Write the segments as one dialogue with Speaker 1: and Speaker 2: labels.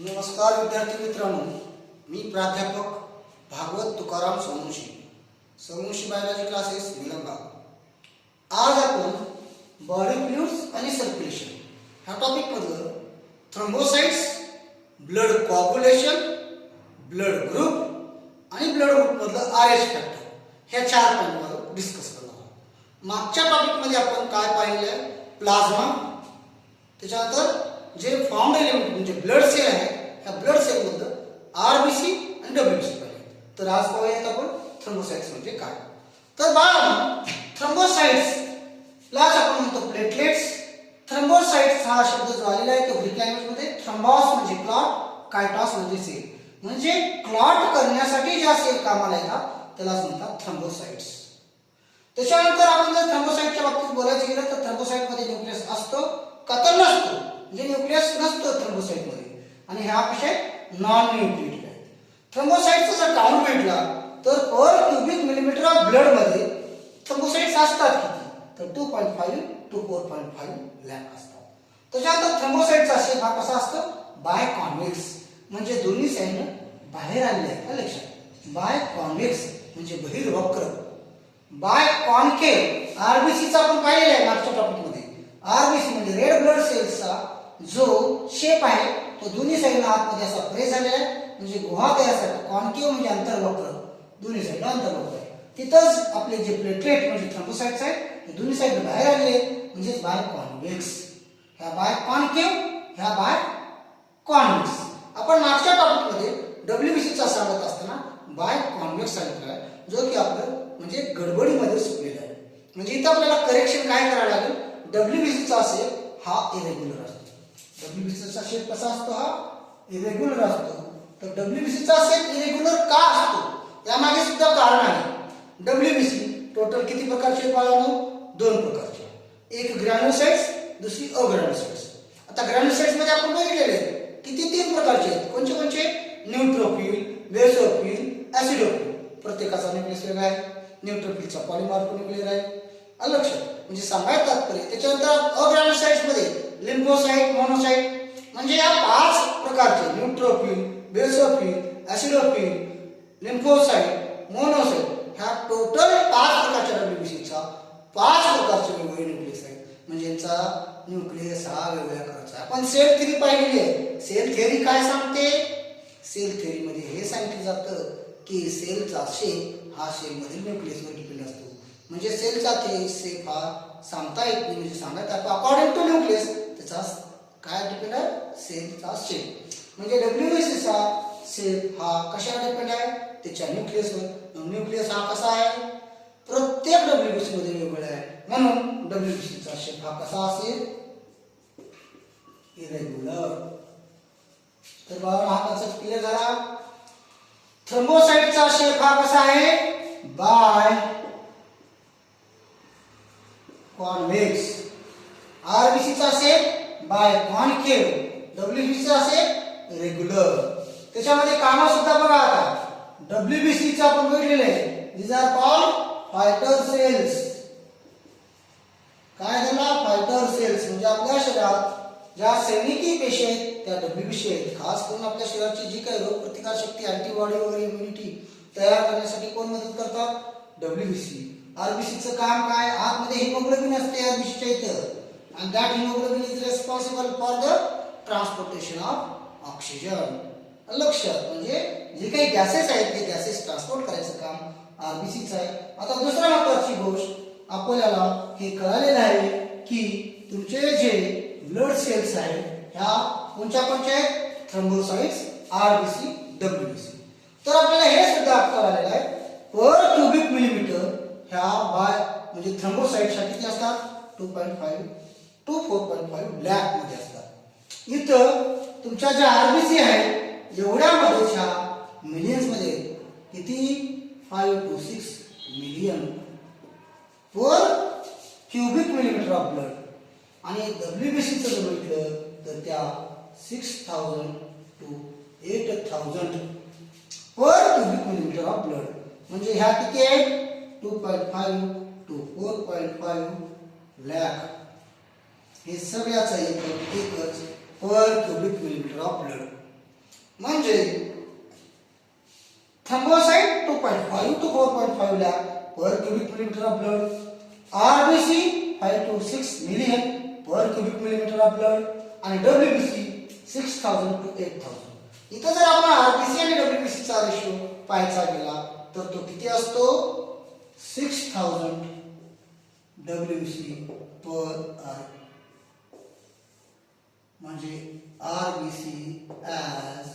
Speaker 1: नमस्कार विद्यार्थी मित्रांनो, मी प्राध्यापक भागवत तुकाराम सोमवंशी बायोलॉजी क्लासेस निलंगा. आज आपण बॉडी फ्लुइड्स आणि सर्क्युलेशन ह्या टॉपिक मधलं थ्रोम्बोसाइट्स, ब्लड कोआग्युलेशन, ब्लड ग्रुप आणि ब्लड ग्रुप मधलं RH फॅक्टर ह्या 4 पॉईंटवर डिस्कस करणार आहोत. मागच्या टॉपिक मध्ये आपण काय पाहिलं? प्लाझ्मा, त्याच्यानंतर जे फॉर्म्ड एलिमेंट म्हणजे ब्लड सेल आहे, ह्या ब्लड सेल मधलं RBC आणि WBC पाहिले. तर आज पाहूयात आपण थ्रोम्बोसाइट्स म्हणजे काय. तर बाळांनो, थ्रोम्बोसाइट्स लाच आपण म्हणतो प्लेटलेट्स. थ्रोम्बोसाइट्स हा शब्द जो आलेला आहे तो ग्रीक लँग्वेज मध्ये थ्रोम्बॉस म्हणजे क्लॉट, कायटॉस म्हणजे सेल. म्हणजे क्लॉट करण्यासाठी ज्या सेल कामाला येतात त्यालाच म्हणतात थ्रोम्बोसाइट्स. त्याच्यानंतर आपण जर थ्रोम्बोसाइटच्या बाबतीत बोलायचं गेलं तर थ्रोम्बोसाइट मध्ये न्यूक्लियस असतो का तर नसतो, म्हणजे न्यूक्लियस नसतो थ्रोम्बोसाइट मध्ये, आणि हा विषय नॉन न्यूक्लिएटेड आहे. थ्रोम्बोसाइटचा जर काउंट भेटला तर पर क्यूबिक मिलीमीटर ऑफ ब्लड मध्ये थ्रोम्बोसाइट्स असतात किती? तर 2.5 to 4.5 लाख असतात. त्याच्यानंतर थ्रोम्बोसाइटचा शेप हा कसा असतो? बाय कॉन्व्हेक्स, म्हणजे दोन्ही साइडने बाहेर आलेले आहेत. लक्षात, बाय कॉन्व्हेक्स म्हणजे बहिर्वक्र. बाय कॉन्केव आरबीसी चा आपण पाहिलेला आहे मागच्या टॉपिक मध्ये. आरबीसी म्हणजे रेड ब्लड सेल्सचा जो शेप आहे तो दोन्ही साइडला आतमध्ये असा प्रेस झालेला आहे, म्हणजे गुहा तयार. कॉन्केव म्हणजे अंतर्वक्र, दोन्ही साइडला अंतर्वक्र आहे. तिथंच आपले जे प्लेटलेट म्हणजे थ्रोम्बोसाइट्स आहेत ते दोन्ही साइड बाहेर आलेले म्हणजे बाय कॉन्व्हेक्स. ह्या बाय कॉन्केव, ह्या बाय कॉन्व्हेक्स. आपण मागच्या टॉपिक मध्ये WBC चा सांगत असताना बाय कॉन्व्हेक्स सांगितलं आहे, जो की आपलं म्हणजे गडबडीमध्ये सुटलेला आहे. म्हणजे इथं आपल्याला करेक्शन काय करावं लागेल? WBC चा शेप हा इरेग्युलर असतो. WBC चा शेप कसा असतो? हा इरेग्युलर असतो. तर WBC चा शेप इरेग्युलर का असतो यामागे सुद्धा कारण आहे. WBC टोटल किती प्रकारचे बाळांनो? 2 प्रकारचे. एक ग्रॅन्युलोसाइट्स, दुसरी अग्रॅन्युलोसाइट्स. आता ग्रॅन्युलोसाइट्स मध्ये आपण बघितलेले किती 3 प्रकारचे आहेत. कोणते कोणते? Neutrophil, basophil, acidophil. प्रत्येकाचा न्यूक्लियस वेगळा आहे. न्यूट्रोफिलचा पॉलिमॉर्फोन्यूक्लियर आहे. लक्षात, म्हणजे सांगायचं तात्पर्य. त्याच्यानंतर अग्रॅन्युलोसाइट्स मध्ये लिम्फोसाइट, मोनोसाइट, म्हणजे या 5 प्रकारचे न्यूट्रोफिल, बेसोफिल, ऍसिडोफिल, लिम्फोसाइट, मोनोसाइट ह्या टोटल 5 प्रकारच्या WBC चा 5 प्रकारचे वेगवेगळे न्यूक्लियस आहेत. म्हणजे यांचा न्यूक्लियस हा वेगवेगळ्या करायचा. आपण सेल थेअरी पाहिलेली आहे. सेल थेअरी काय सांगते? सेल थेअरी मध्ये हे सांगितलं जातं की सेलचा शेप हा सेल मधील न्यूक्लियसवर डिपेंड असतो. म्हणजे सेलचा शेप हा सांगता येत नाही, म्हणजे सांगायचं अकॉर्डिंग टू न्यूक्लियस त्याचा काय डिपेंड आहे? सेलचा शेप. म्हणजे WBC चा शेप हा कशावर डिपेंड आहे? त्याच्या न्यूक्लियसवर. न्यूक्लियस हा कसा आहे? प्रत्येक WBC मध्ये वेगवेगळा आहे, म्हणून WBC चा शेप हा कसा असेल? इरेग्युलर. तर बघा हा कन्सेप्ट क्लिअर झाला. थ्रोम्बोसाइटचा शेप हा कसा आहे? Biconvex. आरबीसी चा शेप बाय कॉन्केव. WBC चा शेप रेग्युलर. त्याच्यामध्ये काम सुद्धा बघा. आता WBC चा आपण बघितलेले आहे. these are called fighter cells. काय झाला? फायटर सेल्स म्हणजे आपल्या शरीरात ज्या सैनिकी पेशी आहेत त्या WBC आहेत. खास करून आपल्या शरीराची जी काही रोगप्रतिकार शक्ती, अँटीबॉडी वगैरे इम्युनिटी तयार करण्यासाठी कोण मदत करतात? WBC. आरबीसी चं काम काय? आतमध्ये हिमोग्लोबिन असते आरबीसीच्या इथं, and that hemoglobin is responsible for the transportation of oxygen. लक्षात, म्हणजे जे काही गॅसेस आहेत ते गॅसेस ट्रान्सपोर्ट करायचं काम आरबीसी चं आहे. आता दुसरी महत्त्वाची गोष्ट आपल्याला हे कळालेलं आहे की तुमचे जे ब्लड सेल्स आहेत ह्या कोणत्या कोणत्या आहेत? Thrombocytes, RBC, WBC. तर आपल्याला हे सुद्धा कळालेलं आहे पर क्यूबिक मिलीमीटर ह्या बाय म्हणजे थ्रोम्बोसाइट साठी किती असतात? 2.5 to 4.5 लाख मध्ये असतात. इथं तुमच्या ज्या आरबीसी आहेत एवढ्यामध्येच्या मिलियन्स मध्ये किती? 5 to 6 million per cubic millimetre of blood. आणि WBC चं जर म्हटलं तर त्या 6000 to 8000 per cubic millimetre of blood. म्हणजे ह्या किती आहेत? 2.5 to 4.5 लाख. हे सगळ्याचा एकच पर क्यूबिक मिलीमीटर ऑफ ब्लड. म्हणजे thrombocyte 2.5 to 4.5 lakh per cubic millimeter of blood, RBC 5 to 6 million per cubic millimeter of blood आणि WBC 6000 to 8000. इथं जर आपण RBC आणि WBC चा रेशो पाहायचा गेला तर तो किती असतो 6000 WBC per R म्हणजे RBC as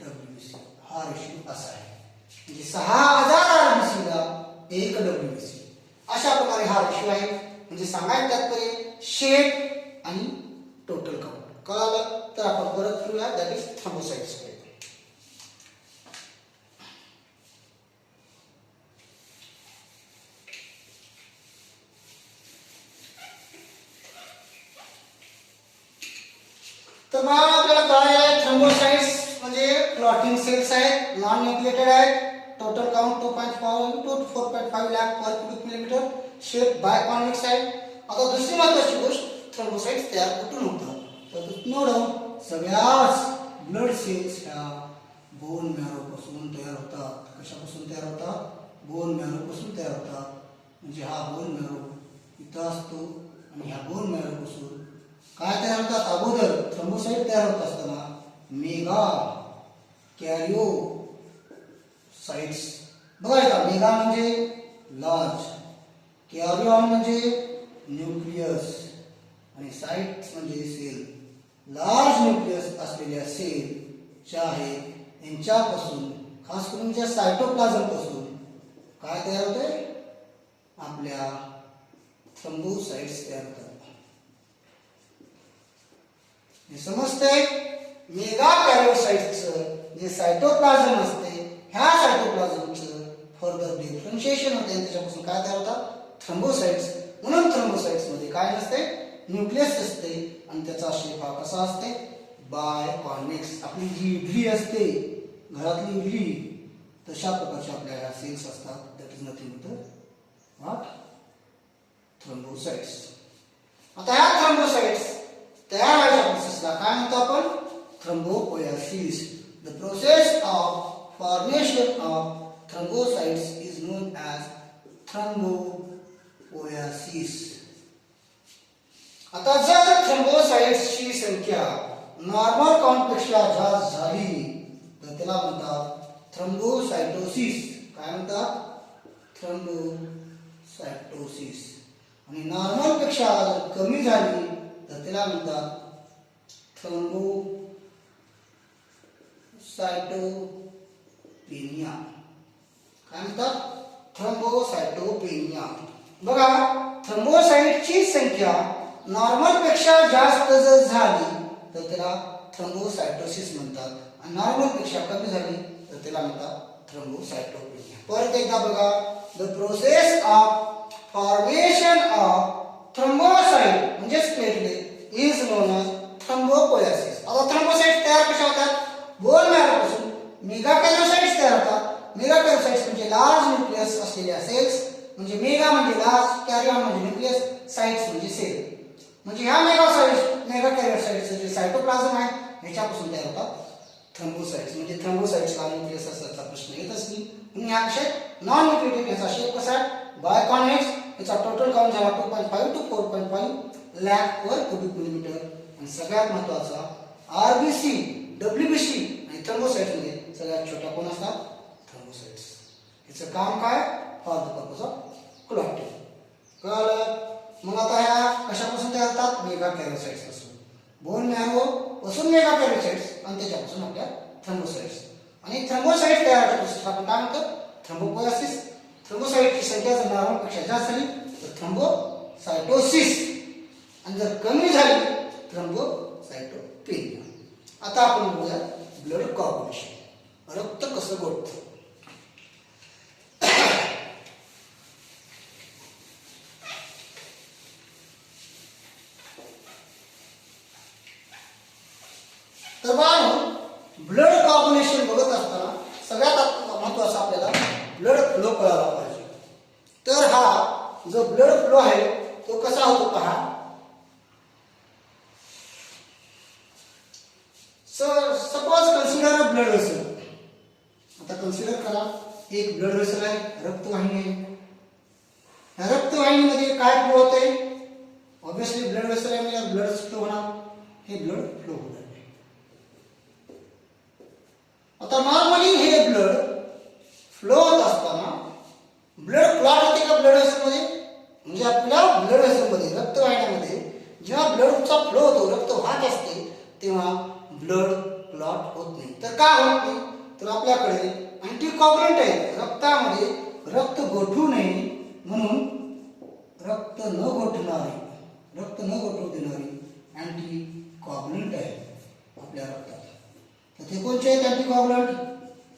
Speaker 1: WBC हा रेशो असा आहे. म्हणजे 6000 RBC ला 1 WBC अशा प्रकारे हा रेशो आहे. म्हणजे सांगायचं तात्पर्य शेप आणि टोटल काउंट कळालं. तर आपण परत फिरूया दॅट इज थ्रोम्बोसाइट्स कडे. तर मग आपल्याला काय आहे थ्रोम्बोसाइट्स म्हणजे क्लॉटिंग सेल्स आहेत, नॉन न्यूक्लिएटेड आहेत, total count 2.5 to 4.5 lakh per cubic millimetre, shape biconvex आहे. आता दुसरी महत्त्वाची गोष्ट थ्रोम्बोसाइट्स तयार कुठून होतात तर नोड सगळ्याच ब्लड सेल्स ह्या बोन मॅरो पासून तयार होतात. कशापासून तयार होतात बोन मॅरो पासून तयार होतात. म्हणजे हा बोन मॅरो इथं असतो आणि ह्या बोन मॅरो पासून काय तयार होतात अगोदर थ्रोम्बोसाइट तयार होत असताना मेगा कॅरिओ साइट्स बघा. मेगा म्हणजे लार्ज, कॅरिओन म्हणजे न्यूक्लियस आणि साइट्स म्हणजे सेल. लार्ज न्यूक्लियस असलेल्या सेल ज्या आहेत यांच्यापासून खास करून ज्या सायटोप्लाझम पासून काय तयार होते आपल्या थ्रोम्बोसाइट्स तयार होतात. हे समजतंय. मेगा कॅरिओसाइट्सचं जे सायटोप्लाझम असते ह्या सायटोप्लाझमचं फर्दर डिफरन्शिएशन होते आणि त्याच्यापासून काय तयार होतात थ्रोम्बोसाइट्स. म्हणून थ्रोम्बोसाइट्स मध्ये काय नसते न्यूक्लियस असते आणि त्याचा शेप हा कसा असते बायकॉन्वेक्स. आपली जी इडली असते घरातली इडली तशा प्रकारच्या आपल्या ह्या सेल्स असतात. That is nothing but what thrombocytes. आता ह्या थ्रोम्बोसाइट्स तयार व्हायच्या प्रोसेसला काय म्हणतो आपण thrombopoiesis. The process of formation of thrombocytes is known as thrombopoiesis. आता जर थ्रोम्बोसाइट्सची संख्या नॉर्मल काउंट पेक्षा जास्त झाली तर त्याला म्हणतात थ्रोम्बोसाइटोसिस. काय म्हणतात थ्रोम्बोसाइटोसिस. आणि नॉर्मल पेक्षा कमी झाली तर त्याला म्हणतात थ्रोम्बोसाइटोपेनिया. काय म्हणतात थ्रोम्बोसाइटोपेनिया. बघा थ्रोम्बोसाइटची संख्या नॉर्मल पेक्षा जास्त जर झाली तर त्याला थ्रोम्बोसाइटोसिस म्हणतात आणि नॉर्मल पेक्षा कमी झाली तर त्याला म्हणतात थ्रोम्बोसाइटोपेनिया. परत एकदा बघा the process of formation of thrombocyte म्हणजे platelet is known as thrombopoiesis. आता थ्रोम्बोसाइट्स तयार कशा होतात बोन मॅरो पासून मेगा कॅरिओसाइट्स तयार होतात. मेगा कॅरिओसाइट्स म्हणजे लार्ज न्यूक्लियस असलेल्या सेल्स. म्हणजे मेगा म्हणजे लार्ज, कॅरिओन म्हणजे न्यूक्लियस, साइट्स म्हणजे सेल. म्हणजे ह्या मेगा कॅरिओसाइट्सचे जे सायटोप्लाझम आहे ह्याच्यापासून तयार होतात थ्रोम्बोसाइट्स. म्हणजे थ्रोम्बोसाइट्सला न्यूक्लियस असल्याचा प्रश्न येतच नाही. म्हणून ह्या कशा नॉन न्यूक्लिएटेड. याचा शेप कसा आहे बायकॉन्वेक्स. याचा टोटल काउंट झाला 2.5 to 4.5 lakh per cubic millimetre. आणि सगळ्यात महत्त्वाचा आरबीसी, डब्ल्यूबीसी आणि थ्रोम्बोसाइट्स मध्ये सगळ्यात छोटा कोण असतात थ्रोम्बोसाइट्स. याचं काम काय for the purpose of clotting. कळलं. मग आता ह्या कशापासून तयार होतात मेगा कॅरिओसाइट्स पासून. बोन मॅरो पासून मेगा कॅरिओसाइट्स आणि त्याच्यापासून आपल्या थ्रोम्बोसाइट्स. आणि थ्रोम्बोसाइट तयार होतात आपण काय म्हणतो थ्रोम्बोपोएसिस. थ्रोम्बोसाइटची संख्या जर नॉर्मल पेक्षा जास्त झाली तर थ्रोम्बोसाइटोसिस आणि जर कमी झाली थ्रोम्बोसाइटोपेनिया. आता आपण बघूया ब्लड कॉर्पोरेशन. रक्त कसं गोठतं. तर ब्लड कॉर्पोरेशन बघत असताना सगळ्यात महत्त्वाचं आपल्याला ब्लड फ्लो कळायला पाहिजे. तर हा जो ब्लड फ्लो आहे तो कसा होतो पहा. सपोज कन्सिडर अ ब्लड आहे, रक्तवाहिनी आहे. या रक्तवाहिनीमध्ये काय फ्लो होते? ऑब्विसली ब्लड वेसल आहे, म्हणजे ब्लड फ्लो होणार, हे ब्लड फ्लो होणार. आता नॉर्मली हे ब्लड फ्लो होत असताना ब्लड क्लॉट होते का ब्लड वेसल मध्ये? म्हणजे आपल्या ब्लड वेसल मध्ये, रक्तवाहिन्यामध्ये जेव्हा ब्लडचा फ्लो होतो, रक्त वाहत असते, तेव्हा ब्लड क्लॉट होत नाही. तर का होत नाही? तर आपल्याकडे अँटीकॉग्युलंट आहे. रक्तामध्ये रक्त गोठू नये म्हणून रक्त न गोठू देणारी अँटीकॉग्युलंट आहे आपल्या रक्तात. तर ते कोणते आहेत अँटीकॉग्युलंट?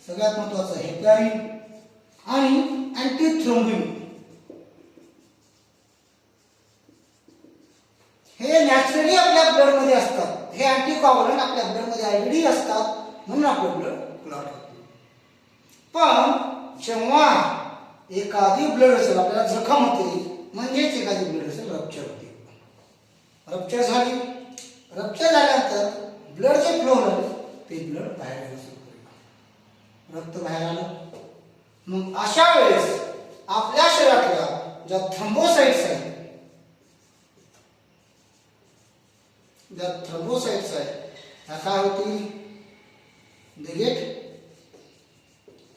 Speaker 1: सगळ्यात महत्त्वाचं हेपॅरिन आणि अँटीथ्रोम्बिन. हे नॅचरली आपल्या ब्लड मध्ये असतात. हे अँटीकॉग्युलंट आपल्या ब्लड मध्ये ऑलरेडी असतात, म्हणून आपलं ब्लड क्लॉट होते. पण जेव्हा एखादी ब्लड वेसल आपल्याला जखम होते, म्हणजेच एखादी ब्लड वेसल रप्चर होते. रप्चर झाल्यानंतर ब्लड जे फ्लो झालं ते ब्लड बाहेर येऊ शकतं, रक्त बाहेर आलं. मग अशा वेळेस आपल्या शरीरातल्या ज्या थ्रोम्बोसाइट्स आहेत, ह्या काय होतील? They get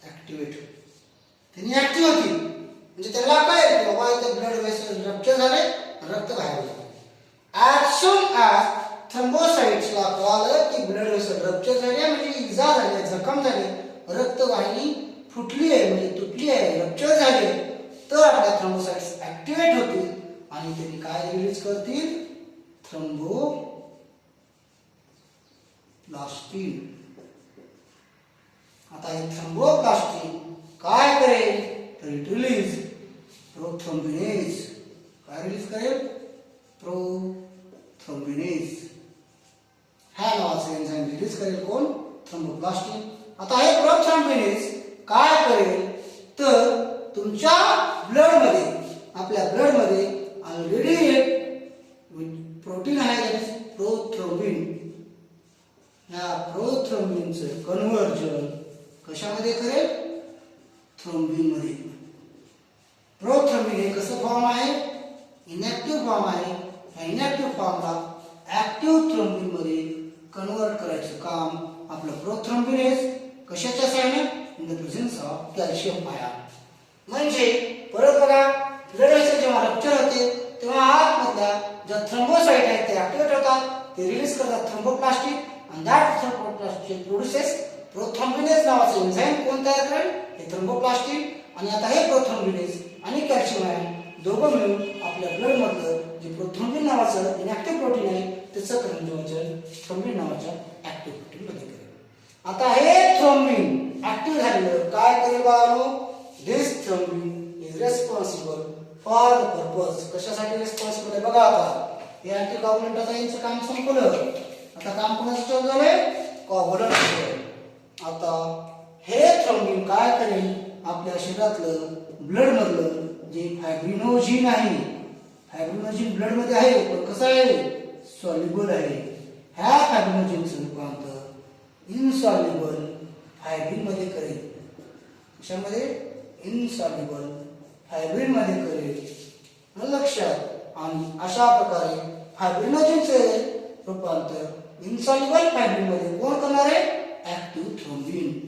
Speaker 1: activate. त्यांनी ऍक्टिव्ह होतील, म्हणजे त्याला काय बाबा इथे ब्लड वेसल रप्चर झाले, रक्त बाहेर आलं. ऍज सून ऍज थ्रोम्बोसाइट्सला कळालं की ब्लड वेसल रप्चर झाले, म्हणजे इजा झाली, जखम झाली, रक्तवाहिनी फुटली आहे, म्हणजे तुटली आहे, रप्चर झाले, तर आपल्या थ्रोम्बोसाइट्स ऍक्टिव्हेट होतील आणि त्यांनी काय रिलीज करतील? थ्रोम्बोप्लास्टिन. आता हे थ्रोम्बोप्लास्टिन काय करेल? तर इट रिलीज प्रोथ्रोम्बिनेज. काय रिलीज करेल? प्रोथ्रोम्बिनेज. ह्या नावाचे एन्झाइम रिलीज करेल. कोण? थ्रोम्बोप्लास्टिन. आता हे प्रोथ्रोम्बिनेज काय करेल? तर तुमच्या ब्लड मध्ये, आपल्या ब्लड मध्ये ऑलरेडी एक प्रोटीन आहे, प्रोथ्रोम्बिन. ह्या प्रोथ्रोम्बिनचं कन्व्हर्जन कशामध्ये करेल? थ्रोम्बिन मध्ये. प्रोथ्रोम्बिन हे कसं फॉर्म आहे? इनॅक्टिव्ह फॉर्म आहे. ह्या इनॅक्टिव्ह फॉर्मला ऍक्टिव्ह थ्रोम्बिन मध्ये कन्वर्ट करायचं काम आपलं प्रोथ्रोम्बिनेज कशाच्या साहाय्याने? In the presence of calcium ion. म्हणजे परत बघा, ब्लड वेसल जेव्हा रप्चर होते तेव्हा आतमधल्या ज्या थ्रोम्बोसाइट आहेत ते ऍक्टिव्हेट होतात, ते रिलीज करतात थ्रोम्बोप्लास्टिन, आणि दॅट थ्रोम्बोप्लास्टिन प्रोड्युसेस प्रोथ्रोम्बिनेज नावाचं एन्झाइम. कोण तयार करेल? हे थ्रोम्बोप्लास्टिन. आणि आता हे प्रोथ्रोम्बिनेज आणि कॅल्शियम आयन दोघं मिळून आपल्या ब्लड मधलं जे प्रोथ्रोम्बिन नावाचं इनॅक्टिव्ह प्रोटीन आहे त्याचं कन्व्हर्जन थ्रोम्बिन नावाच्या ऍक्टिव्ह प्रोटीन मध्ये करेल. आता हे थ्रोम्बिन ऍक्टिव्ह झालेलं काय करेल बाळांनो? This thrombin is responsible for the purpose. कशासाठी रेस्पॉन्सिबल आहे? बघा, आता हे अँटीकॉग्युलंट आता यांचं काम संपलं. आता काम कोणाचं चालू झालंय? कॉग्युलंट. आता हे थ्रोम्बिन काय करेल? आपल्या शरीरातलं ब्लड मधलं जे फायब्रिनोजिन आहे, फायब्रिनोजिन ब्लड मध्ये आहे, पण कसं आहे? सॉल्युबल आहे. ह्या फायब्रिनोजिनचं रूपांतर इनसॉल्युबल फायब्रिन मध्ये करेल. कशामध्ये? इनसॉल्युबल फायब्रिन मध्ये करेल. लक्षात. आणि अशा प्रकारे फायब्रिनोजिनचे रूपांतर इनसॉल्युबल फायब्रिन मध्ये कोण करणार आहे? Active thrombin.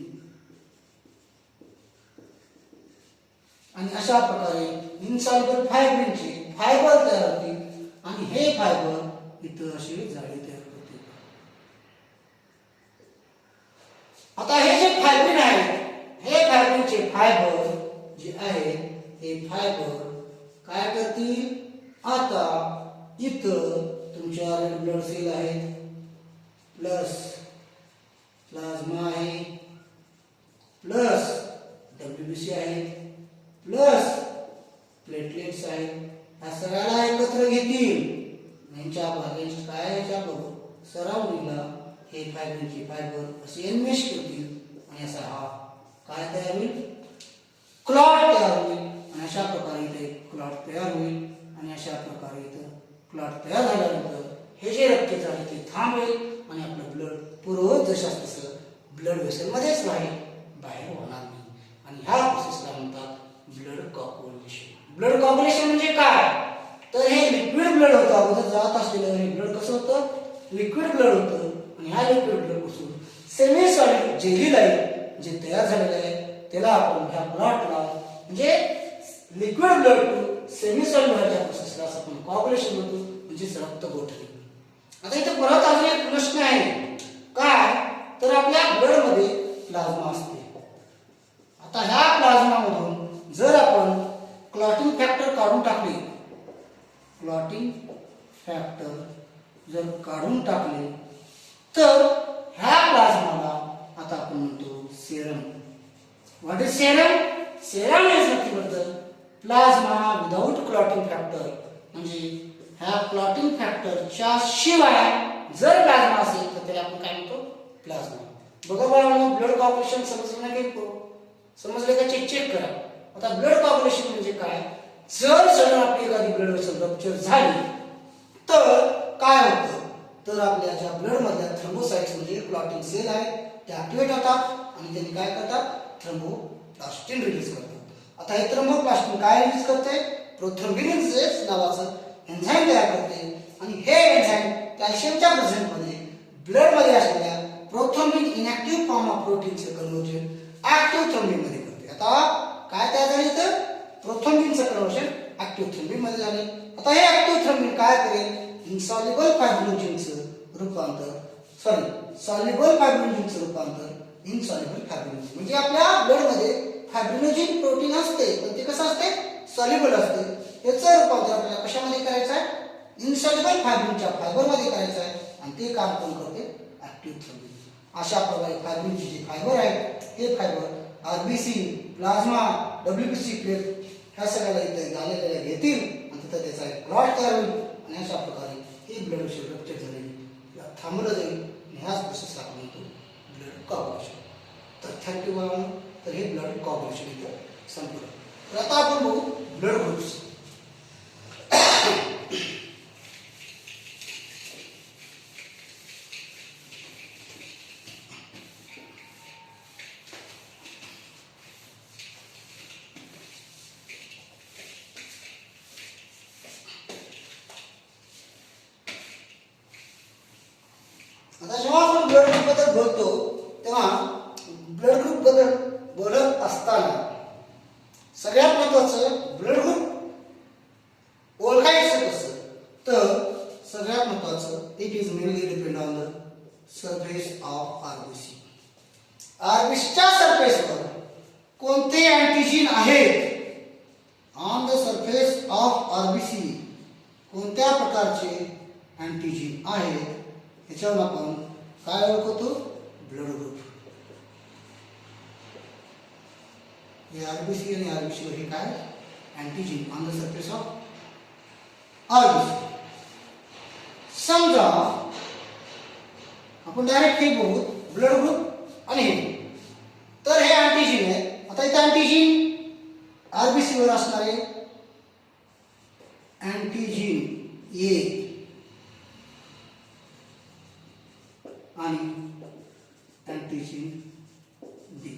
Speaker 1: आणि अशा प्रकारे इनसॉल्युबल फायब्रिनचे फायबर तयार होतील, आणि हे फायबर इतर अशी जाळी तयार होते. आता हे जे फायब्रिन आहे, हे फायब्रिनचे फायबर जे आहे, हे फायबर काय करतील? आता इथं तुमच्या रेड ब्लड सेल आहेत, प्लस प्लाझ्मा आहे, प्लस WBC आहे, प्लस प्लेटलेट्स आहेत. ह्या सगळ्याला एकत्र घेतील. यांच्या अगेन्स्ट काय? याच्या बरोबर सराउंडिंगला हे फायब्रिनचे फायबर असे एनमेश करतील, आणि असा हा काय तयार होईल? क्लॉट तयार होईल. आणि अशा प्रकारे इथे क्लॉट तयार होईल. आणि अशा प्रकारे इथं क्लॉट तयार झाल्यानंतर हे जे रक्त आहे ते थांबेल, आणि आपलं ब्लड पूर्ववत जशास तसं ब्लड वेसल मध्येच राहील, बाहेर होणार नाही. आणि ह्या प्रोसेसला म्हणतात ब्लड कॉगुलेशन. ब्लड कॉगुलेशन म्हणजे काय? तर हे लिक्विड ब्लड होतं, अगोदर जात असलेलं हे ब्लड कसं होतं? लिक्विड ब्लड होतं. आणि ह्या लिक्विड ब्लड पासून सेमी सॉलिड जेली लाईन जे तयार झालेलं आहे त्याला आपण ह्या ब्लडला म्हणजे liquid blood to semi solid व्हायच्या प्रोसेसला आपण कॉगुलेशन म्हणतो, म्हणजेच रक्त गोठणे. आता इथे परत अजून एक प्रश्न आहे, काय? तर आपल्या ब्लड मध्ये प्लाझ्मा असते. आता ह्या प्लाझ्मा मधून जर आपण क्लॉटिंग फॅक्टर काढून टाकले, क्लॉटिंग फॅक्टर जर काढून टाकले तर ह्या प्लाझ्माला आता आपण म्हणतो serum. What is serum? Serum is nothing but the plasma without clotting factor. म्हणजे ह्या क्लॉटिंग फॅक्टरच्या शिवाय जर प्लाझ्मा असेल तर त्याला आपण काय म्हणतो? प्लाझ्मा. बघा बाळांनो, ब्लड कॉगुलेशन समजलं ना की समजले का? चेक करा. आता ब्लड कॉगुलेशन म्हणजे काय? जर सडन आपली एखादी ब्लड वेसल रप्चर झाली तर काय होतं? तर आपल्या ज्या ब्लड मधल्या थ्रोम्बोसाइट्स म्हणजे क्लॉटिंग सेल आहेत ते ऍक्टिव्हेट होतात आणि त्यांनी काय करतात? थ्रोम्बोप्लास्टिन रिलीज करतात. आता हे थ्रोम्बोप्लास्टिन काय रिलीज करते? प्रोथ्रोम्बिनेज नावाचं एन्झाईम तयार करते आणि हे एन्झाईम कॅल्शियमच्या प्रेझेंट मध्ये ब्लड मध्ये असलेल्या प्रोथ्रोम्बिन इनॅक्टिव्ह फॉर्म ऑफ प्रोटीनचे कन्व्हर्जन ऍक्टिव्ह थ्रोम्बिन मध्ये करते. आता काय तयार झाले? तर प्रोथ्रोम्बिनचं कन्व्हर्जन ऍक्टिव्ह थ्रोम्बिन मध्ये झाले. आता हे ऍक्टिव्ह थ्रोम्बिन काय करेल? इनसॉल्युबल फायब्रिनोजेनचं रूपांतर सॉल्युबल फायब्रिनोजेनचं रूपांतर इनसॉल्युबल फायब्रिनोजेन. म्हणजे आपल्या ब्लड मध्ये फायब्रिनोजेन प्रोटीन असते पण ते कसं असते? सॉल्युबल असते. याचं रूपांतर आपल्याला कशामध्ये करायचं आहे? इनसॉल्युबल फायब्रिनच्या फायबर मध्ये करायचं आहे आणि ते काम कोण करते? Active thrombin. अशा प्रकारे फायब्रिनचे जे फायबर आहेत हे fibre RBC, plasma, WBC plate ह्या सगळ्याला इथे झालेल्या घेतील आणि तिथं त्याचा एक क्लॉट तयार होईल आणि अशा प्रकारे ही ब्लड वेसल रप्चर झालेली थांबवलं जाईल आणि ह्याच प्रोसेसला आपण म्हणतो ब्लड कॉगुलेशन. तर थँक्यू बाळांनो. तर हे ब्लड कॉगुलेशन इथं संपलं. तर आता आपण बघू ब्लड ग्रुप्स. आता जेव्हा आपण ब्लड ग्रुप बद्दल बोलतो तेव्हा ब्लड ग्रुप बद्दल बोलत असताना सगळ्यात महत्त्वाचं ब्लड ग्रुप ओळखायचं कसं? तर सगळ्यात महत्त्वाचं it is mainly depend on the surface of RBC. आरबीसीच्या सरफेसवर कोणते अँटीजीन आहेत? On the surface of RBC कोणत्या प्रकारचे अँटीजीन आहेत याच्यावर आपण काय ओळखतो? Blood group. हे आरबीसी आणि आरबीसी वर हे काय? Antigen on the surface of RBC. समजा आपण डायरेक्ट हे बघू ब्लड ग्रुप आणि हे, तर हे अँटीजीन आहे. आता इथे अँटीजीन आरबीसी वर असणारे अँटीजीन ए आणि अँटीजीन बी.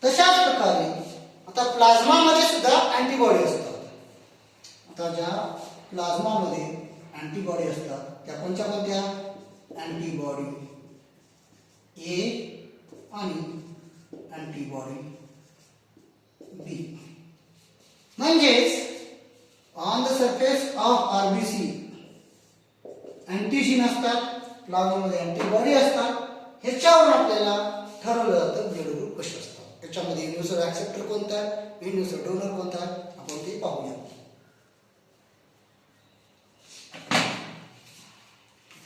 Speaker 1: तशाच प्रकारे आता प्लाझ्मा मध्ये सुद्धा अँटीबॉडी असतात. आता ज्या प्लाझ्मा मध्ये अँटीबॉडी असतात त्या कोणत्या कोणत्या? अँटीबॉडी ए आणि अँटीबॉडी बी. म्हणजेच on the surface of RBC antigen असतात, प्लाझ्मामध्ये अँटीबॉडी असतात. ह्याच्यावरून आपल्याला ठरवलं जातं ब्लड ग्रुप कसे असतात. त्याच्यामध्ये युनिव्हर्सल ऍक्सेप्टर कोणता आहे, युनिव्हर्सल डोनर कोणता आहे, आपण ते पाहूया.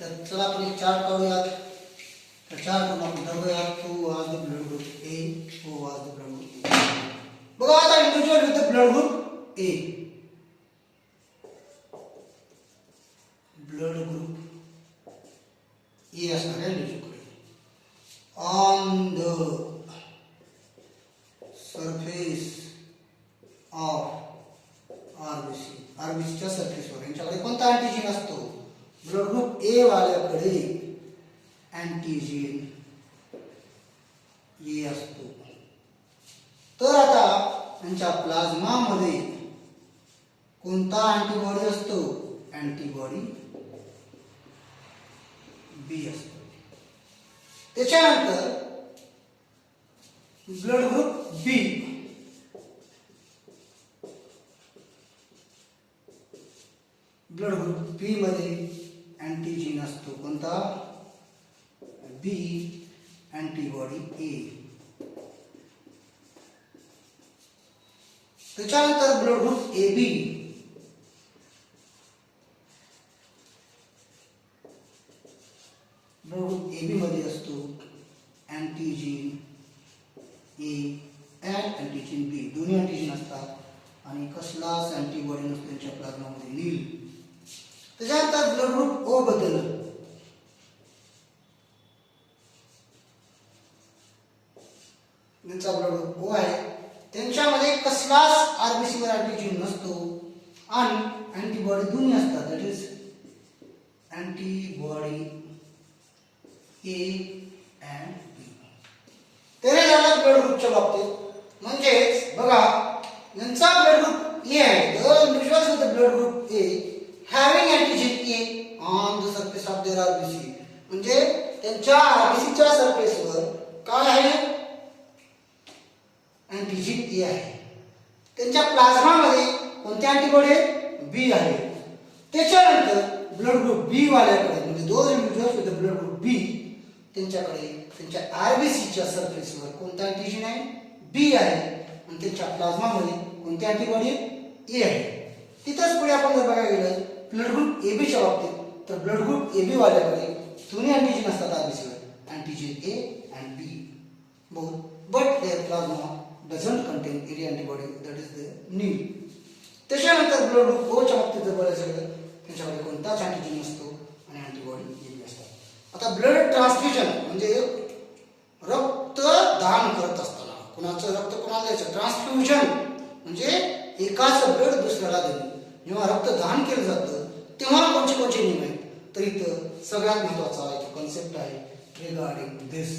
Speaker 1: तर चला आपण एक चार्ट काढूयात. तर चार्ट आपण ठरवूयात who was the blood group A, who was the blood group A. बघा आता individual with the blood group A. Blood group A असणार आहे individual on the surface of RBC. आरबीसीच्या सरफेसवर यांच्याकडे कोणता अँटीजीन असतो? ब्लड ग्रुप ए वाल्याकडे अँटीजीन ए असतो. तर आता त्यांच्या प्लाझ्मामध्ये कोणता अँटीबॉडी असतो? अँटीबॉडी बी असतो. त्याच्यानंतर blood group B, blood group B मध्ये अँटीजीन असतो कोणता? B antibody A. त्याच्यानंतर blood group A B, blood group A B मध्ये असतो अँटीजीन ए अँड अँटीजीन बी. दोन्ही अँटीजीन असतात आणि कसलाच अँटीबॉडी नसतो त्यांच्या प्लाझ्मामध्ये, नील. त्याच्यानंतर ब्लड ग्रुप ओ बद्दल, त्यांचा ब्लड ग्रुप ओ आहे, त्यांच्यामध्ये कसलाच आरबीसी वर अँटीजीन नसतो आणि अँटीबॉडी दोन्ही असतात, that is antibody A and B. ते झालं ब्लड ग्रुपच्या बाबतीत. म्हणजेच बघा, यांचा ब्लड ग्रुप ए आहे, the individuals with the blood group A having antigen A on the surface of their RBC. म्हणजे त्यांच्या आरबीसीच्या सरफेसवर काय आहे? अँटीजन ए आहे. त्यांच्या प्लाझ्मामध्ये कोणते अँटीबॉडी आहेत? बी आहे. त्याच्यानंतर ब्लड ग्रुप बी वाल्याकडे, म्हणजे दोन individuals with the blood group B, त्यांच्याकडे त्यांच्या आरबीसीच्या सरफेसवर कोणता अँटीजन आहे? बी आहे. आणि त्यांच्या प्लाझ्मामध्ये कोणती अँटीबॉडी ए आहे. तिथंच पुढे आपण जर बघायला गेलं ब्लड ग्रुप ए बीच्या बाबतीत, तर ब्लड ग्रुप ए बी वाल्याकडे दोन्ही अँटीजन असतात आरबीसीवर, antigen A and B both, but their plasma doesn't contain any antibody, that is the nil. त्याच्यानंतर ब्लड ग्रुप ओ च्या बाबतीत जर बघायचं गेलं, त्यांच्याकडे कोणताच अँटीजन नसतो आणि अँटीबॉडी ए बी असतात. आता ब्लड ट्रान्सफ्युजन म्हणजे रक्त दान करत असताना, कुणाचं रक्त कोणाला द्यायचं? ट्रान्सफ्युजन म्हणजे एकाच ब्लड दुसऱ्याला देणे. जेव्हा रक्तदान केलं जातं तेव्हा कोणते कोणते नियम आहेत? तर इथं सगळ्यात महत्वाचा एक कॉन्सेप्ट आहे रिगार्डिंग दिस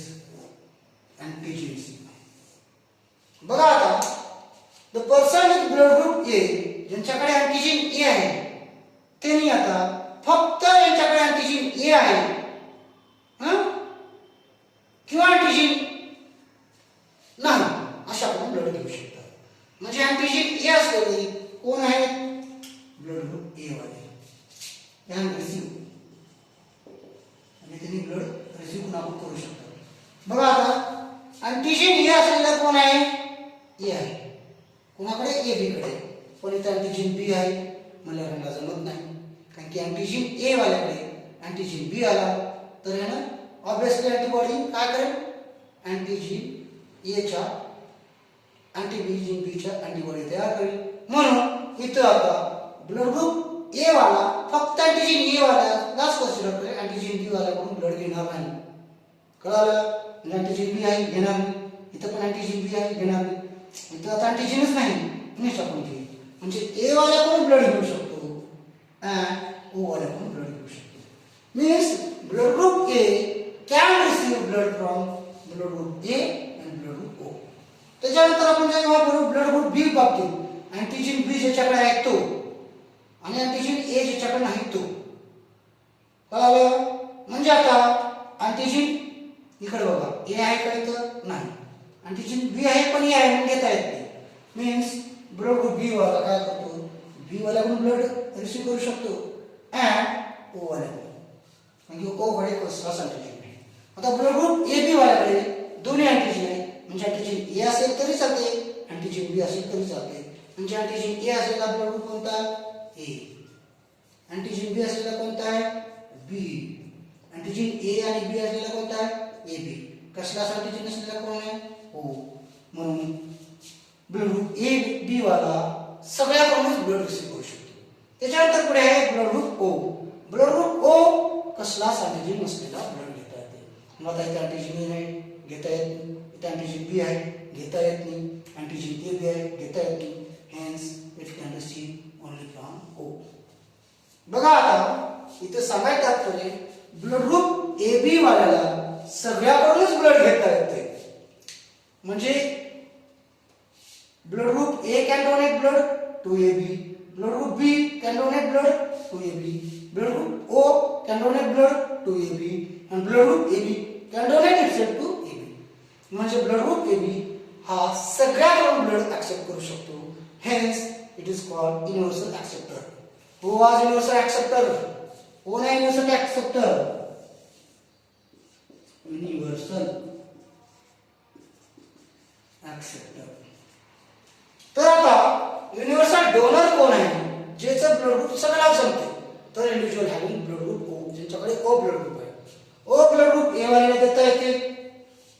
Speaker 1: अँटीजेन्स. बघा आता, the person with blood group ए, ज्यांच्याकडे अँटीजन ए आहे, त्यांनी आता फक्त यांच्याकडे अँटीजन ए आहे किंवा अँटीजन नाही अशा आपण ब्लड घेऊ शकतात. म्हणजे अँटीजन ए असलेले कोण आहेत? ब्लड ग्रुप ए वाले. कॅन रिसीव, आणि त्यांनी ब्लड रिसीव आपण करू शकतो. बघा आता, अँटीजन ए असलेला कोण आहे? ए आहे. कोणाकडे? ए बी कडे. पण इथे अँटीजन बी आहे, मला रंगा जमत नाही, कारण की अँटीजन ए वाल्याकडे अँटीजन बी आला तर आहे ना, ऑब्वियसली अँटीबॉडी काय करेल? अँटीजन ए च्या अँटीजन बी च्या अँटीबॉडी तयार करेल. म्हणून इथं आता ब्लड ग्रुप ए वाला फक्त अँटीजन ए वाल्यालाच कन्सिडर करेल, अँटीजन बी वाल्याकडून ब्लड घेणार नाही. कळालं? अँटीजन बी आहे घेणार नाही, इथं पण अँटीजन बी आहे घेणार नाही, इथं आता अँटीजनच नाही नेक्स्ट आपण घेऊ. म्हणजे ए वाल्याकडून ब्लड घेऊ शकतो अँड ओ वाल्याकडून ब्लड घेऊ शकतो. Means blood group A can receive blood from blood group A and blood group O. त्याच्यानंतर आपण जेव्हा ब्लड ग्रुप बी बाबतीत अँटीजन बी ज्याच्याकडे आहे तो आणि अँटीजन ए ज्याच्याकडे नाही तो. कळालं? म्हणजे आता अँटीजन इकडे बघा, ए आहे का? इथं नाही. अँटीजन बी आहे पण ए आहे, म्हणून घेता येत नाही. मीन्स ब्लड ग्रुप बी वाला काय करतो? बी वाल्याकडून ब्लड रिसीव करू शकतो अँड ओ वाल्याकडून, म्हणजे ओ कडे कसलाच अँटीजन नाही. आता ब्लड ग्रुप ए बी वाल्याकडे दोन्ही अँटीजन आहे, म्हणजे अँटीजन ए असेल तरी चालते, अँटीजन बी असेल तरी चालते. म्हणजे अँटीजन ए असलेला ब्लड ग्रुप कोणता? ए. अँटीजन बी असलेला कोणता आहे? बी. अँटीजन ए आणि बी असलेला कोणता आहे? A B. कसलाच अँटीजन असलेला कोण आहे? ओ. म्हणून ब्लड ग्रुप ए बी वाला सगळ्याकडूनच ब्लड रिसीव करू शकतो. त्याच्यानंतर पुढे आहे blood group O. Blood group O कसलाच अँटीजन नसलेला ब्लड घेता येते. मग आता इथे अँटीजन ए आहे घेता येत नाही, इथे अँटीजन बी आहे घेता येत नाही, अँटीजन ए बी आहे घेता येत नाही. Hence it can receive only from O. बघा आता इथे सांगायचं तात्पर्य ब्लड ग्रुप ए बी वाल्याला सगळ्याकडूनच ब्लड घेता येते. म्हणजे Blood group A can donate blood to AB. Blood group B can donate blood to AB. Blood group O can donate blood to AB. And blood group AB can donate itself to AB. म्हणजे blood group AB हा सगळ्याकडून blood accept करू शकतो. Hence it is called universal acceptor. Who was universal acceptor? Who is universal acceptor? Universal acceptor. तर आता universal donor कोण आहे, ज्याचं blood group सगळ्याला जमते? तर individual having blood group O, ज्यांच्याकडे ओ ब्लड ग्रुप आहे. ओ ब्लड ग्रुप ए वाल्याला देता येते,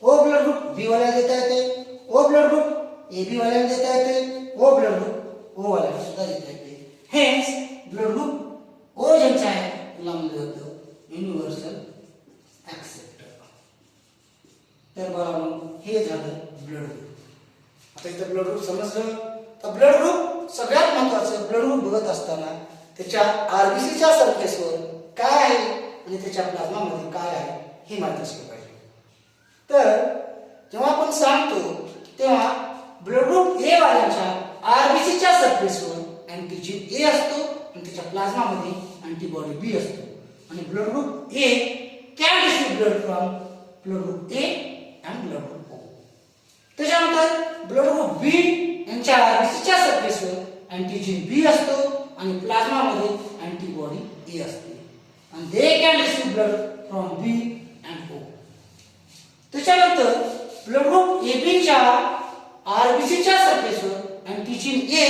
Speaker 1: ओ ब्लड ग्रुप बी वाल्याला देता येते, ओ ब्लड ग्रुप ए बी वाल्याला देता येते, ओ ब्लड ग्रुप ओ वाल्याला सुद्धा देता येते. हेन्स ब्लड ग्रुप ओ ज्यांचा आहे त्याला म्हणलं जातं युनिव्हर्सल ऍक्सेप्टर. तर बघा मग हे झालं ब्लड ग्रुप. आता इथं ब्लड ग्रुप समजलं. तर ब्लड ग्रुप सगळ्यात महत्त्वाचं, ब्लड ग्रुप बघत असताना त्याच्या आरबीसीच्या सरफेसवर काय आहे आणि त्याच्या प्लाझ्मामध्ये काय आहे हे माहिती असलं पाहिजे. तर जेव्हा आपण सांगतो तेव्हा ब्लड ग्रुप ए वाल्यांच्या आरबीसीच्या सरफेसवर अँटीजन ए असतो आणि त्याच्या प्लाझ्मामध्ये अँटीबॉडी बी असतो. आणि blood group A can receive blood from blood group A and blood group O. त्याच्यानंतर ब्लड ग्रुप बी यांच्या आरबीसीच्या सरफेसवर अँटीजन बी असतो आणि प्लाझ्मामध्ये अँटीबॉडी ए असते. आणि they can receive blood from B and O. त्याच्यानंतर ब्लड ग्रुप ए बीच्या आरबीसीच्या सरफेसवर अँटीजन ए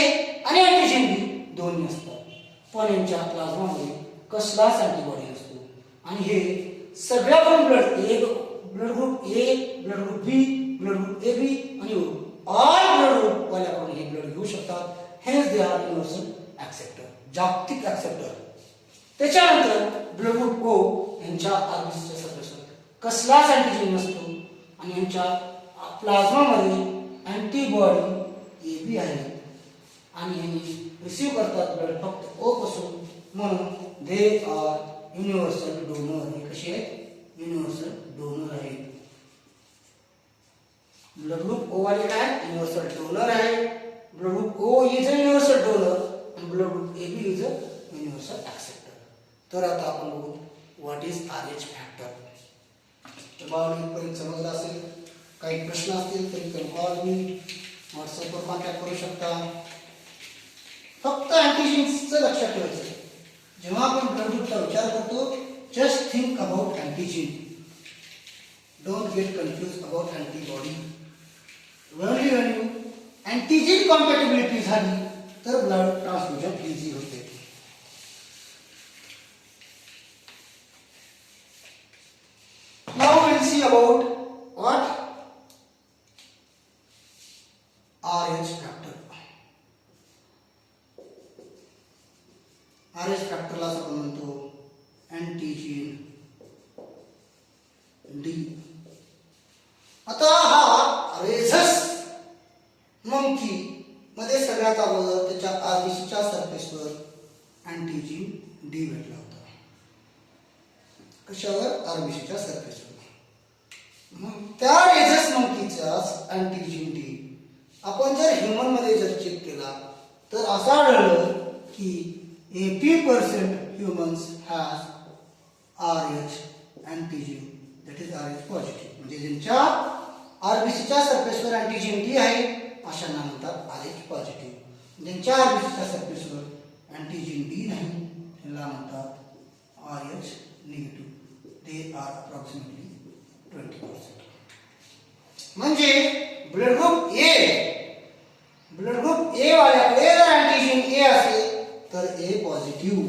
Speaker 1: आणि अँटीजन बी दोन्ही असतात, पण यांच्या प्लाझ्मामध्ये कसलाच अँटीबॉडी नसतो. आणि हे सगळ्याकडून blood group A, blood group B, blood group A B आणि ऑल ब्लड ग्रुप वाल्याकडून हे ब्लड घेऊ शकतात. Hence they are universal acceptor, जागतिक ऍक्सेप्टर. त्याच्यानंतर ब्लड ग्रुप ओ यांच्या आरबीसीच्या सरफेसवर कसलाच अँटीजन नसतो आणि यांच्या प्लाझ्मामध्ये अँटीबॉडी ए बी आहे आणि यांनी रिसीव्ह करतात ब्लड फक्त ओ पासून, म्हणून दे आर युनिव्हर्सल डोनर. हे कसे आहेत? युनिव्हर्सल डोनर आहेत. ब्लड ग्रुप ओ वाले काय युनिव्हर्सल डोनर आहे. Blood group O is a universal donor आणि blood group A B is a universal acceptor. तर आता आपण बघू व्हॉट इज आरएच फॅक्टर. तर बाळांपर्यंत समजलं असेल. काही प्रश्न असतील तर यू कॅन कॉल मी, व्हॉट्सअपवर कॉन्टॅक्ट करू शकता. फक्त अँटीजन्सचं लक्षात ठेवायचं. जेव्हा आपण ब्लड ग्रुपचा विचार करतो, just think about antigen. Don't get confuse about antibody. Only when you antigen compatibility झाली तर ब्लड ट्रान्सफ्यूजन इझी होते. Now we will see about what RH factor. RH factor ला आपण म्हणतो अँटीजन डी. आता हा रेझस मंकी मध्ये सगळ्यात अगोदर त्याच्या आरबीसीच्या सरफेसवर अँटीजन डी भेटला होता. कशावर? आरबीसीच्या सरफेसवर. मग त्या रेझस मंकीचा अँटीजन डी आपण जर ह्युमन मध्ये जर चेक केला तर असं आढळलं की 80% humans has RH antigen, that is RH positive. म्हणजे ज्यांच्या आरबीसीच्या सरफेसवर अँटीजन डी आहे अशांना म्हणतात RH पॉझिटिव्ह. ज्यांच्या आरबीसीच्या सरफेसवर अँटीजन डी नाही त्यांना म्हणतात RH negative. They are approximately 20%. म्हणजे ब्लड ग्रुप ए वाल्याकडे जर अँटीजन ए असेल तर ए पॉझिटिव्ह,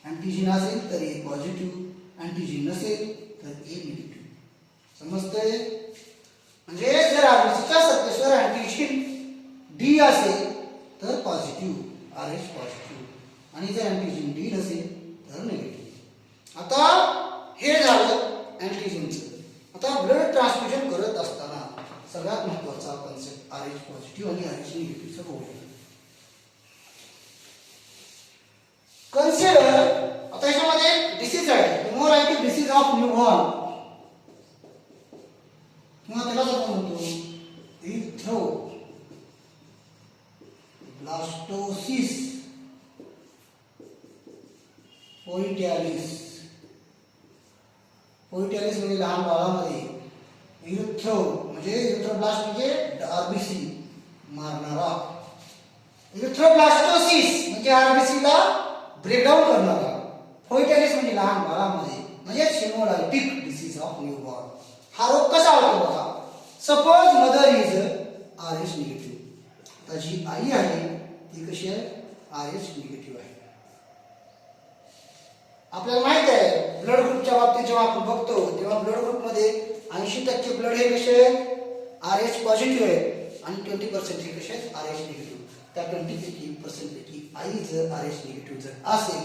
Speaker 1: अँटीजन असेल तर ए पॉझिटिव्ह, अँटीजन नसेल तर ए निगेटिव्ह. समजतंय? म्हणजे जर आरबीसीच्या सरफेसवर अँटीजन डी असेल तर पॉझिटिव्ह, RH पॉझिटिव्ह, आणि जर अँटीजन डी नसेल तर निगेटिव्ह. आता हे झालं अँटीजनचं. आता ब्लड ट्रान्सफ्यूजन करत असताना सगळ्यात महत्त्वाचा कन्सेप्ट RH पॉझिटिव्ह आणि RH निगेटिव्हचा बघूया. कन्सिडर, आता याच्यामध्ये डिसीज आहे, हेमोरायटिक डिसीज ऑफ न्यूबॉर्न किंवा त्याला आपण म्हणतो पोइटॅलिस. पोइटॅलिस म्हणजे लहान बाळामध्ये युथ्रो म्हणजे युथ्रोब्लास्ट म्हणजे आरबीसी मारणारा. युथ्रोब्लास्टोसिस म्हणजे आरबीसी ला ब्रेकडाऊन करणारा. पोइटॅलिस म्हणजे लहान बाळामध्ये म्हणजे हेमोलायटिक डिसीज ऑफ न्यूबॉर्न. हा रोग कसा होतो बघा. Suppose mother is RH negative. आता जी आई आहे ती कशी आहे RH निगेटिव्ह आहे. आपल्याला माहित आहे ब्लड ग्रुपच्या बाबतीत जेव्हा आपण बघतो तेव्हा ब्लड ग्रुप मध्ये 80% ब्लड हे कसे आहेत RH पॉझिटिव्ह आहेत आणि 20% हे कसे आहेत RH निगेटिव्ह. त्या 20% पैकी आई जर RH निगेटिव्ह जर असेल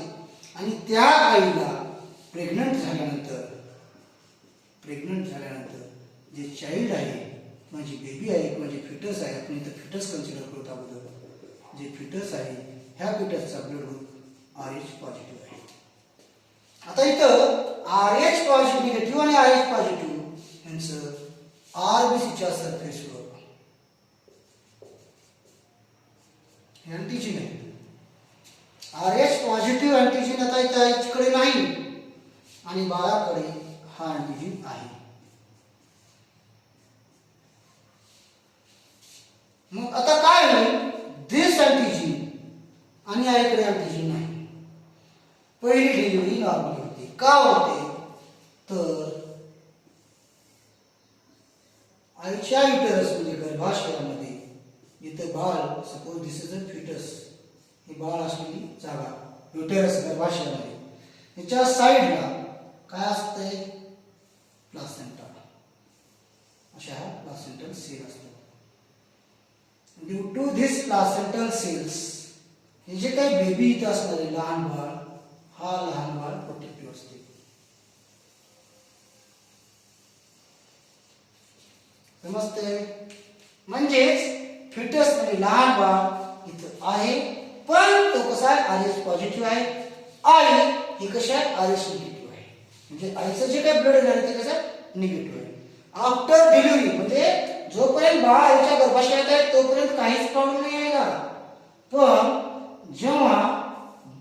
Speaker 1: आणि त्या आईला प्रेग्नंट झाल्यानंतर जे चाइल्ड आहे किंवा जी बेबी आहे किंवा जे फिटस आहे, आपण इथं फिटस कन्सिडर करतो अगोदर, जे फिटस आहे ह्या फिटसचा ब्लड ग्रुप RH पॉझिटिव्ह आहे. आता इथं RH पॉझिटिव्ह निगेटिव्ह आणि RH पॉझिटिव्ह यांचं आरबीसीच्या सरफेसवर अँटीजन आहे. RH पॉझिटिव्ह अँटीजन आता इथं आईकडे नाही आणि बाळाकडे हा अँटीजन आहे. मग आता काय होईल दिस अँटीजन आणि आईकडे अँटीजन नाही. पहिली डिलिव्हरी नॉर्मली होते. का होते तर आईच्या युटेरस म्हणजे गर्भाशयामध्ये इथे बाळ suppose this is a foetus, हे बाळ असलेली जागा युटेरस गर्भाशयामध्ये याच्या साईडला काय असतंय प्लासेंटा. अशा प्लासेंटल सेल असतात. Due to this placental cells हे जे काही बेबी इथं असणारे लहान बाळ, हा लहान बाळ प्रोटेक्टिव्ह असते. समजते. म्हणजेच फिटस म्हणजे लहान बाळ इथं आहे पण तो कसा आहे RH पॉझिटिव्ह आहे. आई ही कशी आहे RH निगेटिव्ह आहे. म्हणजे आईचं जे काही ब्लड आहे ते कसं आहे निगेटिव्ह आहे. आफ्टर डिलिव्हरी म्हणजे जोपर्यंत बाळ आईच्या गर्भाशयात आहे तोपर्यंत काहीच प्रॉब्लेम नाही आहे का. पण जेव्हा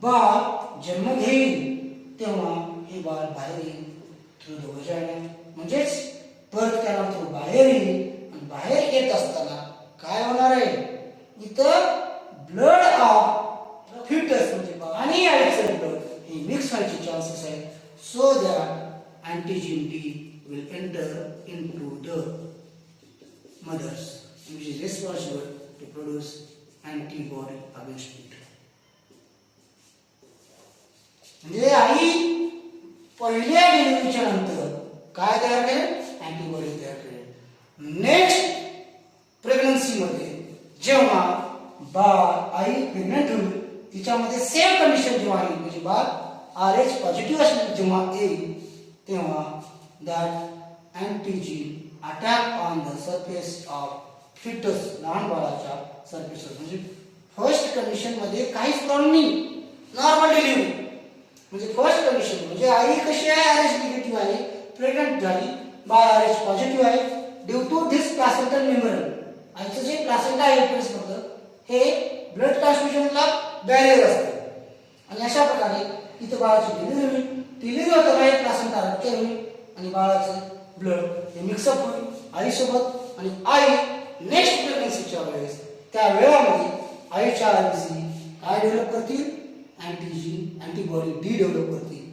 Speaker 1: बाळ जन्म घेईल तेव्हा हे बाळ बाहेर येईल थ्रू द व्हाजाइना. म्हणजेच बर्थ कॅनल थ्रू बाहेर येईल आणि बाहेर येत असताना काय होणार आहे इथं ब्लड ऑफ फिटस म्हणजे आणि आईचं ब्लड हे मिक्स व्हायचे चान्सेस आहेत. So that antigen D will enter into the mothers which is responsible to produce antibody against it. म्हणजे आई पहिल्या डिलिव्हरीच्या नंतर काय तयार करेल अँटीबॉडी तयार करेल. नेक्स्ट प्रेग्नन्सी मध्ये जेव्हा बाळ आई प्रेग्नंट होईल तिच्यामध्ये सेम कंडिशन जेव्हा येईल म्हणजे बाळ RH पॉझिटिव्ह असले जेव्हा येईल तेव्हा that antigen attack on the surface of foetus लहान बाळाच्या सरफेसवर. म्हणजे फर्स्ट कंडिशन मध्ये काहीच प्रॉब्लेम नाही नॉर्मल डिलिव्हरी. म्हणजे फर्स्ट कंडिशन म्हणजे आई कशी आहे RH निगेटिव्ह आहे प्रेग्नंट झाली बाळ RH पॉझिटिव्ह आहे. Due to this placental membrane आईचं जे प्लासेंटा आहे मधलं हे ब्लड ट्रान्सफ्युजनला बॅरियर असते आणि अशा प्रकारे इथं बाळाची डिलिव्हरी होताना हे प्लासेंटा रप्चर होईल आणि बाळाचं ब्लड हे मिक्सअप होईल आईसोबत आणि आई नेक्स्ट प्रेग्नन्सीच्या वेळेस त्या वेळामध्ये आईच्या आरबीसी काय डेव्हलप करतील अँटीजन अँटीबॉडी D डेव्हलप करतील.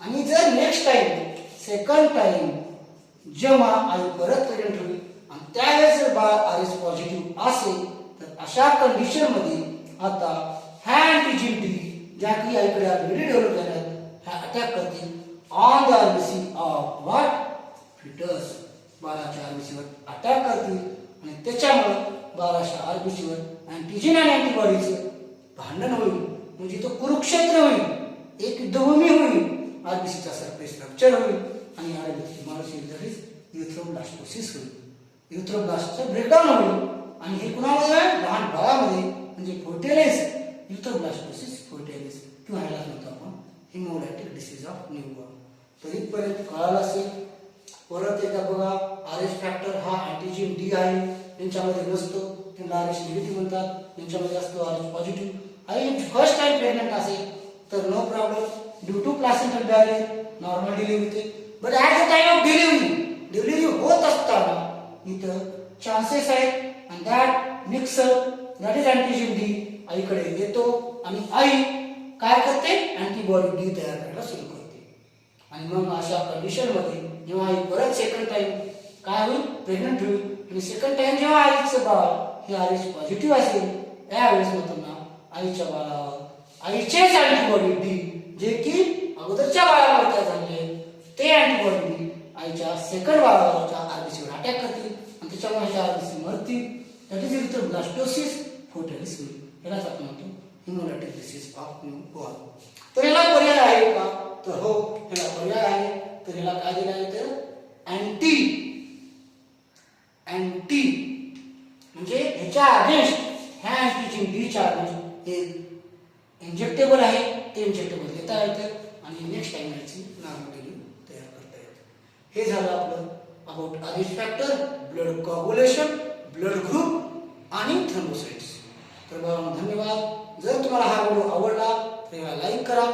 Speaker 1: आणि जर नेक्स्ट टाइम सेकंड टाइम जेव्हा आई परत प्रेग्नंट होईल आणि त्यावेळेस जर बाळ RH पॉझिटिव्ह असेल तर अशा कंडिशन मध्ये आता ह्या अँटीजन D ज्या की आईकडे ऑलरेडी डेव्हलप झाल्यात ह्या अटॅक करतील on the RBC of what foetus. बाळाच्या आरबीसीवर अटॅक करतील आणि त्याच्यामुळे बाळाच्या आरबीसीवर अँटीजन आणि अँटीबॉडीचं भांडण होईल. म्हणजे तो कुरुक्षेत्र होईल, एक युद्धभूमी होईल. आरबीसीचा सरफेस रप्चर होईल आणि आरबीसी माणूस दॅट इज युथ्रोब्लास्टोसिस होईल. युथ्रोब्लास्टचं ब्रेकडाऊन होईल आणि हे कुणामध्ये आहे लहान बाळामध्ये म्हणजे फोर्टेलिस युथ्रोब्लास्टोसिस फोर्टेलिस किंवा ह्याला म्हणतो आपण हेमोलायटिक डिसीज ऑफ न्यूबॉर्न. तर इथपर्यंत कळालं असेल. परत एकदा बघा RH फॅक्टर हा अँटीजन D आहे यांच्यामध्ये नसतो त्यांना RH निगेटिव्ह म्हणतात. यांच्यामध्ये असतो RH पॉझिटिव्ह. आई फर्स्ट टाइम प्रेग्नंट असेल तर no problem due to placental barrier normal delivery होते. But at the time of delivery होत असताना इथं चान्सेस आहेत आणि that mixer that is antigen D आईकडे येतो आणि आई काय करते अँटीबॉडी डी तयार करायला सुरू करते. आणि मग अशा कंडिशनमध्ये जेव्हा आई परत सेकंड टाइम काय होईल प्रेग्नंट होईल आणि सेकंड टाइम जेव्हा आईचं बाळ हे आरएच पॉझिटिव्ह असेल त्यावेळेस मग त्यांना आईच्या बाळावर आईचेच अँटीबॉडी डी जे की अगोदरच्या बाळावर तयार झाले ते अँटीबॉडी डी आईच्या सेकंड बाळावरच्या आरबीसीवर अटॅक करतील आणि त्याच्यामुळे ह्याच्या आरबीसी मरतील. दॅट इज ब्लास्टोसिस फोर्टॅलिस होईल. यालाच आपण म्हणतो हिमोलायटिक डिसीज ऑफ न्यू बॉर्न. तर याला पर्याय आहे का तर हो याला पर्याय आहे. तर याला काय दिलं आहे तर अँटी म्हणजे ह्याच्या अगेन्स्ट ह्या अँटीजन डीच्या अगेन्स्ट हे इंजेक्टेबल आहे ते इंजेक्टेबल देता येतं आणि नेक्स्ट टाइम याची नॉर्मल तयार करता येतं. हे झालं आपलं about RH factor, blood coagulation, blood group आणि थ्रोम्बोसाइट्स. तर बाबांनो धन्यवाद. जर तुम्हाला हा व्हिडिओ आवडला तर याला लाईक करा,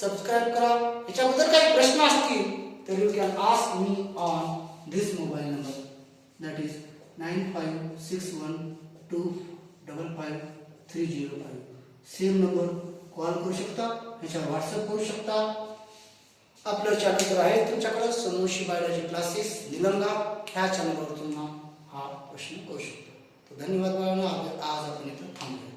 Speaker 1: सबस्क्राईब करा. याच्याबद्दल काही प्रश्न असतील तर you can ask me on this mobile number that is 9561255305. Same number call करू शकता, ह्याच्यावर व्हॉट्सअप करू शकता. आपलं चॅनल तर आहे तुमच्याकडे सोनोशी बायोलॉजी क्लासेस निलंगा ह्या चॅनलवर तुम्हाला हा प्रश्न करू शकतो. तर धन्यवाद बाळांनो. आज आपण इथं थांबूया.